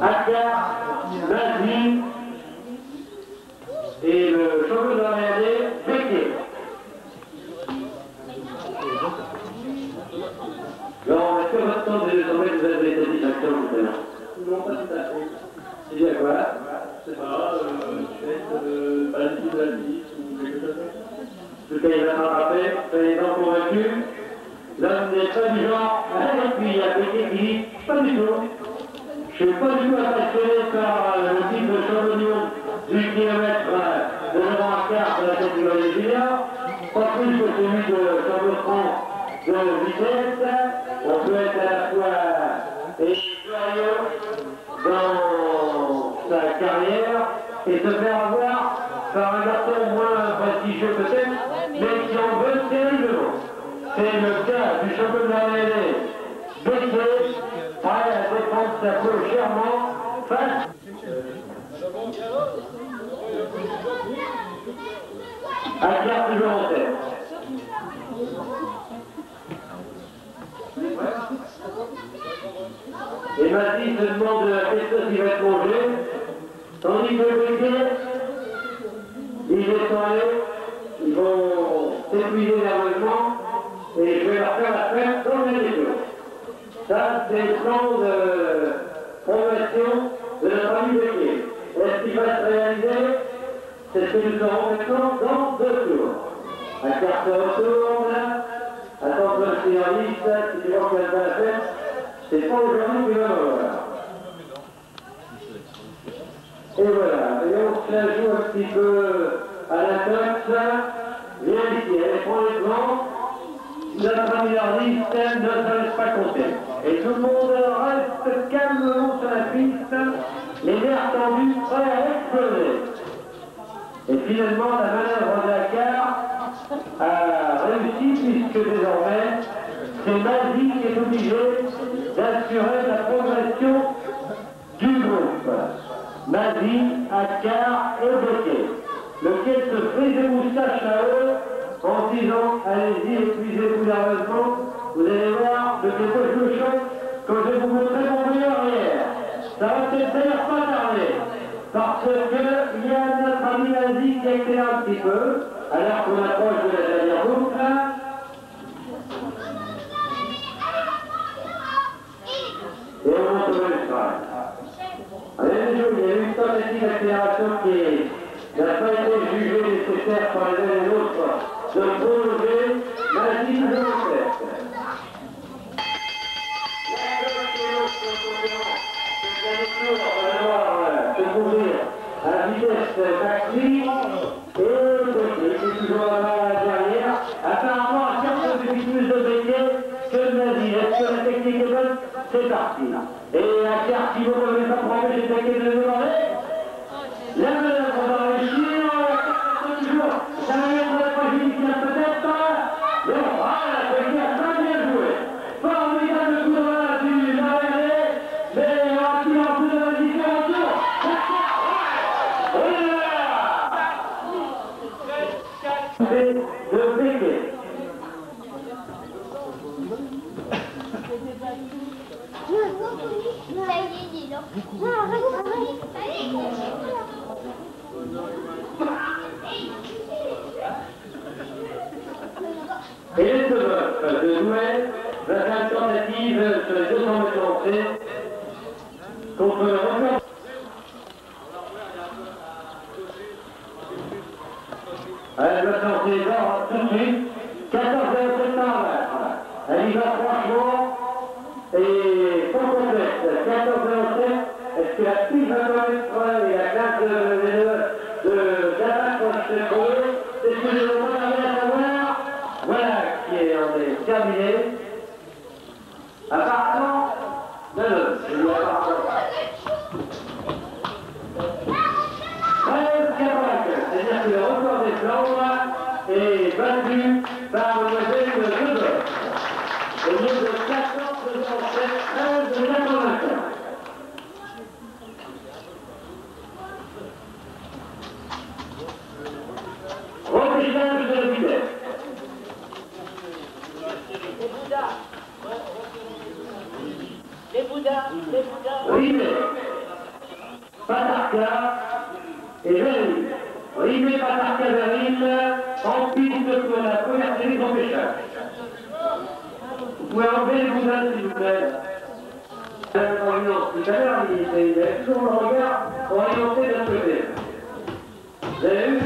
Akar, Nazi et le champion de la Réalité, Béquet. Alors, est-ce que votre temps de sommet vous avez été satisfaction tout à l'heure? Non, pas tout à fait. C'est bien quoi? Je sais pas, pas du tout de la vie ou quelque chose comme ça. Tout cas, il va s'en rappeler, soyez-en convaincus. L'homme n'est pas du genre, et puis il y a Béquet qui dit, pas du tout. Je ne suis pas du tout impressionné par le titre de champion du monde du kilomètre de Laurent Akar de la catégorie junior, pas plus que celui de champion de France de vitesse. On peut être à la fois glorieux dans sa carrière et se faire avoir par un garçon moins prestigieux peut-être, mais qui en veut terriblement. C'est le cas du champion de la Réalité, Béquet, prêt à défendre sa peau chèrement face à Akar toujours en tête. Et Mathis se demande qu'est-ce qu'il va être mangé, tandis que Béquet, ils sont allés, ils vont s'épuiser nerveusement, et je vais leur faire la fête dans les détours. Ça, c'est le plan de progression de notre ami Béquet. Est-ce qu'il va se réaliser? C'est ce que nous saurons maintenant dans 2 tours. Akar se retourne. Attention le finaliste, si tu vois qu'elle va la fête, c'est pas aujourd'hui qu'il va voir. Et voilà, et on se la joue un petit peu à la tête. Viens ici, elle prend les devants. Notre ami l'artiste ne se laisse pas compter. Et tout le monde reste calmement sur la piste, les nerfs tendus, prêts à exploser. Et finalement, la manœuvre d'Akar a réussi puisque désormais, c'est Nazi qui est obligé d'assurer la progression du groupe. Nazi, Akar et Béquet. Lequel se fait des moustaches à eux en disant allez-y, épuisez-vous nerveusement, vous allez voir de quelque chose de chaud quand je vais vous montrer mon meilleur arrière. Ça va peut-être d'ailleurs pas tarder, parce qu'il y a notre ami Nazi qui accélère un petit peu, alors qu'on approche de la dernière boucle. Et on monte au Belstrade. Il y a eu une tentative d'accélération qui n'a pas été jugée nécessaire par les uns et les autres de prolonger la ligne de l'enquête. Se couvrir à la vitesse maxi et Béquet qui est toujours là derrière. Apparemment, à 4 de plus de Béquet que de Nazi. Est-ce que la technique est bonne? C'est parti. Et Akar qui ne veut pas prendre les Béquet de demander. La manœuvre va réussir. Toujours. Ça va être la prochaine qui a peut-être pas. Mais voilà, Béquet a très bien joué. Formidable coup de main du Marianne. Mais rapide en plus de la différence. De Béquet. Et les deux bœufs de Douai va faire une tentative sur les 200 mètres lancés contre le record. Elle va se lancer tout de suite. 14 septembre. Elle y va franchement et sans complexe. 14,07. Est-ce que la piste va connaître et la classe de Damas vont se trouver? C'est ce que je demande à savoir. Voilà qui est terminé. Apparemment, non, je lui apparemment. 13,95. C'est-à-dire que le record des Flandres est battu par Mademoiselle Lebel. Au lieu de 14,07, 13,95. Repêchage de la vitesse. Les Bouddhas. Oui, mais Patarca et Veril. Rimet, Patarca, Veril, en piste pour la première série sans pêchage. Vous pouvez enlever les boudins, s'il vous plaît. Tout à l'heure, il avait toujours le regard orienté d'un côté. Vous avez vu?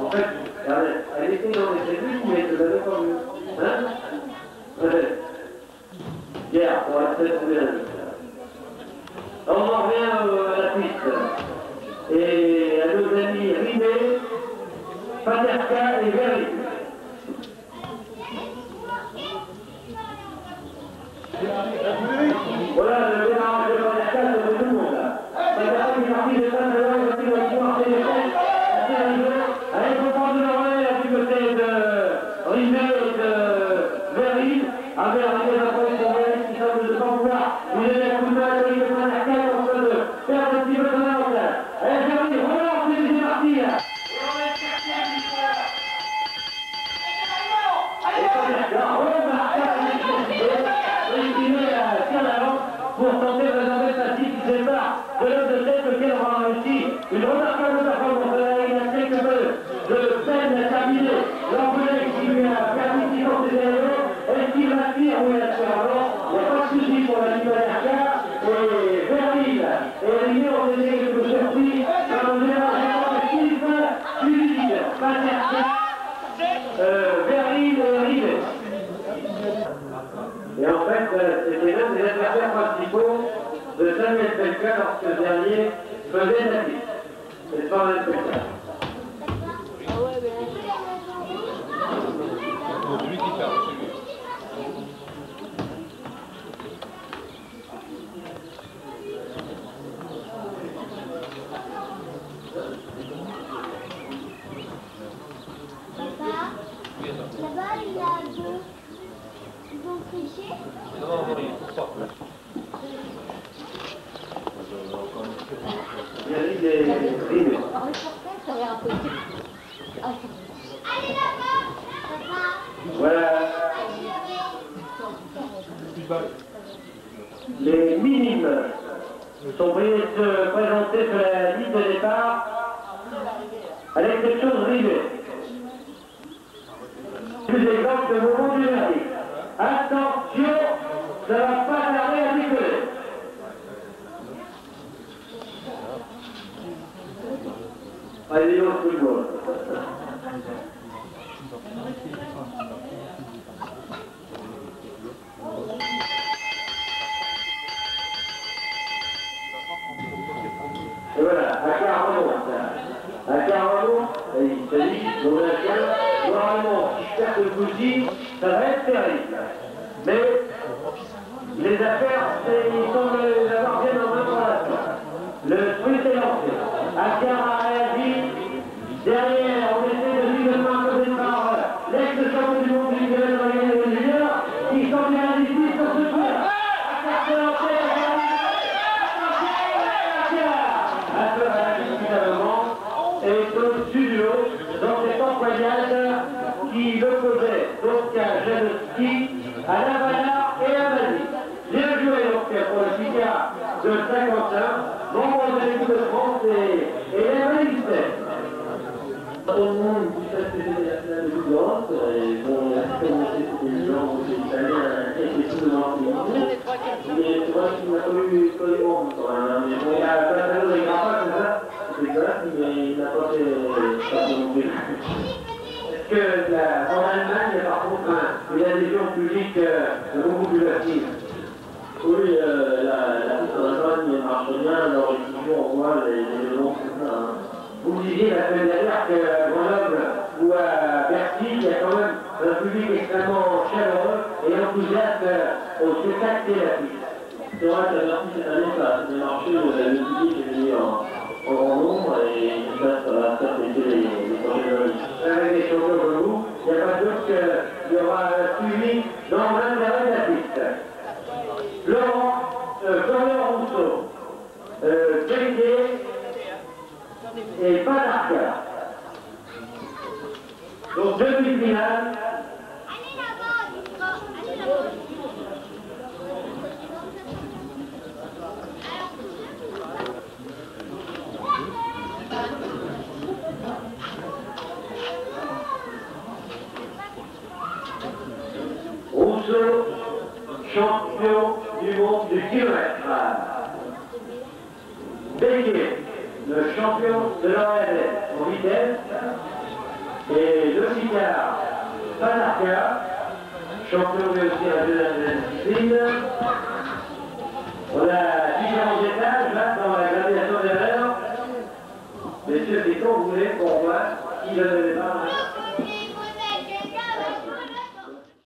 En fait, regardez, elle était dans les cellules, mais vous n'avez pas vu. Hein? Ouais. Hier, pour la tête de la vie. On en revient à la piste. Et à nos amis Rimet, Paterka et Verri. Voilà le démarrage de Paterka, c'est tout le monde là. Paterka qui est parti de Saint-Denis, il a pris le pouvoir téléphone, assez arrivé. Allez, on prend de l'oreille à du côté de Rimet et de Verri. Avec les appareils qui semblent de pas pouvoir lui donner un coup de main à Paterka en train de perdre un petit peu son avantage. Allez, Verri, relance, c'est parti là. Pour tenter de réserver sa cible qui sépare de l'homme de tête lequel on a réussi une remarquable performance. Il a quelque peu de peine à terminer l'envolée qui lui a permis d'y porter des héros. Est-ce qu'il va tirer ou il a tiré avant? Il n'y a pas de souci pour la ligne Paterka. Et Veril et Rimet ont été quelque surpris par le démarrage actif fluide. Paterka, Veril et Rimet. Et en fait, c'était l'un des adversaires principaux de Samuel Pelka lorsque ce dernier faisait la piste. C'est pas Samuel Pelka. C'est lui qui perd, c'est lui. Là-bas, il y a deux. Ils ont triché. Non, il faut pas. Veril et Rimet. Allez là-bas, papa. Voilà. Les minimes sont priés de se présenter sur la liste de départ, à l'exception de Rimet. Plus exemple, le moment du verdict. Attention, ça ne va pas tarder à décoller. Allez, on se voit. Et voilà, à Carreau, il s'agit de normalement, si je perds ce coup-ci, ça va être terrible. Mais les affaires, ils semblent les avoir bien en main pour l'instant. Le sprint est lancé. Akar a réagi. Derrière, on essaie de suivre le départ l'ex-champion du monde du Nicolas dans les juniors, qui sont bien indécis sur ce tour. Akar se lancer, est au-dessus du lot dans cette empoignade qui l'opposait donc à Janowski, à Lavala et à Mali. Bien joué donc pour le Picard de Saint-Quentin, membre de l'équipe de France et la Valistère. Tout le monde dit que c'était la finale de Coupe d'Europe, et bon, on a commencé cette émission, donc il fallait essayer tout de l'enseigner. Mais c'est vrai qu'il n'a pas eu quand même, mais bon, il a pas fait de grappa, c'est ça? C'est exact, mais il n'a pas fait non plus. Est-ce que en Allemagne, par contre, une adhésion publique beaucoup plus active? Oui, la piste en Allemagne marche bien, alors effectivement, on voit les éléments comme ça. Vous me disiez la semaine dernière qu'à Grenoble ou à Bercy, il y a quand même un public extrêmement chaleureux et enthousiaste au spectacle et la piste. C'est vrai que la Bercy cette année, ça a bien marché, le public est venu en grand nombre et j'espère que ça va faire baisser les prochaines années. Avec des champions comme vous, il n'y a pas de doute qu'il y aura un suivi dans l'intérêt de la piste. Florian Rousseau, Pellier et Patarka. Donc demi-finale. Allez là-bas, allez là-bas. Béguet, le champion de l'ORL en vitesse, et le Sicard Panarca, champion mais aussi à la discipline. On a différents étages là dans la gradation des l'heure. Messieurs, c'est quand vous voulez qu'on voit qui donne le départ.